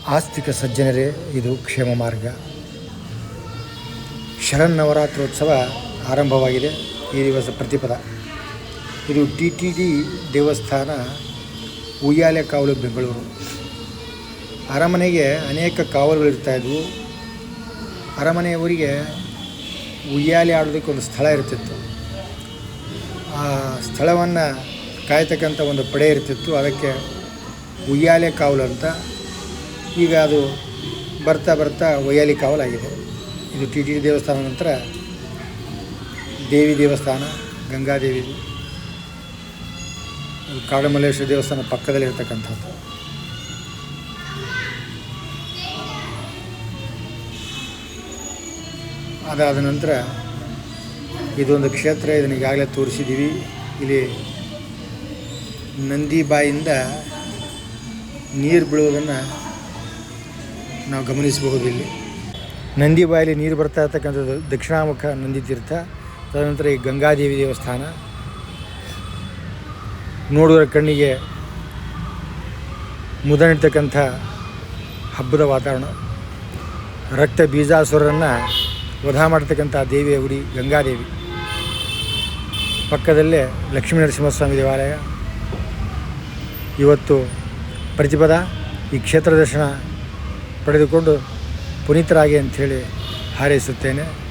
ಆಸ್ತಿಕ ಸಜ್ಜನರೇ, ಇದು ಕ್ಷೇಮ ಮಾರ್ಗ. ಶರನ್ನವರಾತ್ರೋತ್ಸವ ಆರಂಭವಾಗಿದೆ. ಈ ದಿವಸ ಪ್ರತಿಪದ. ಇದು TTD ದೇವಸ್ಥಾನ, ಉಯ್ಯಾಲೆ ಕಾವಲು, ಬೆಂಗಳೂರು. ಅರಮನೆಗೆ ಅನೇಕ ಕಾವಲುಗಳಿರ್ತಾಯಿದ್ವು. ಅರಮನೆಯವರಿಗೆ ಉಯ್ಯಾಲೆ ಆಡೋದಕ್ಕೆ ಒಂದು ಸ್ಥಳ ಇರ್ತಿತ್ತು. ಆ ಸ್ಥಳವನ್ನು ಕಾಯ್ತಕ್ಕಂಥ ಒಂದು ಪಡೆ ಇರ್ತಿತ್ತು. ಅದಕ್ಕೆ ಉಯ್ಯಾಲೆ ಕಾವಲು ಅಂತ. ಈಗ ಅದು ಬರ್ತಾ ಬರ್ತಾ ಉಯ್ಯಾಲೆ ಕಾವಲಾಗಿದೆ. ಇದು TTD ದೇವಸ್ಥಾನ ನಂತರ ದೇವಿ ದೇವಸ್ಥಾನ, ಗಂಗಾದೇವಿ, ಕಾಡಮಲ್ಲೇಶ್ವರ ದೇವಸ್ಥಾನ ಪಕ್ಕದಲ್ಲಿ ಇರ್ತಕ್ಕಂಥದ್ದು. ಅದಾದ ನಂತರ ಇದೊಂದು ಕ್ಷೇತ್ರ. ಇದನ್ನು ಈಗಾಗಲೇ ತೋರಿಸಿದ್ದೀವಿ. ಇಲ್ಲಿ ನಂದಿ ಬಾಯಿಂದ ನೀರು ಬೀಳುವುದನ್ನು ನಾವು ಗಮನಿಸಬಹುದು. ಇಲ್ಲಿ ನಂದಿ ಬಾಯಲ್ಲಿ ನೀರು ಬರ್ತಾ ಇರ್ತಕ್ಕಂಥದ್ದು ದಕ್ಷಿಣಾಮುಖ ನಂದಿ ತೀರ್ಥ. ತದನಂತರ ಈ ಗಂಗಾದೇವಿ ದೇವಸ್ಥಾನ ನೋಡುವ ಕಣ್ಣಿಗೆ ಮುದ ನೀಡ್ತಕ್ಕಂಥ ಹಬ್ಬದ ವಾತಾವರಣ. ರಕ್ತ ಬೀಜಾಸುರನ್ನು ವಧ ಮಾಡ್ತಕ್ಕಂಥ ದೇವಿಯ ಗುಡಿ ಗಂಗಾದೇವಿ. ಪಕ್ಕದಲ್ಲೇ ಲಕ್ಷ್ಮೀ ನರಸಿಂಹಸ್ವಾಮಿ ದೇವಾಲಯ. ಇವತ್ತು ಪ್ರತಿಪದ. ಈ ಕ್ಷೇತ್ರ ದರ್ಶನ ಪಡೆದುಕೊಂಡು ಪುನೀತರಾಗಿ ಅಂಥೇಳಿ ಹಾರೈಸುತ್ತೇನೆ.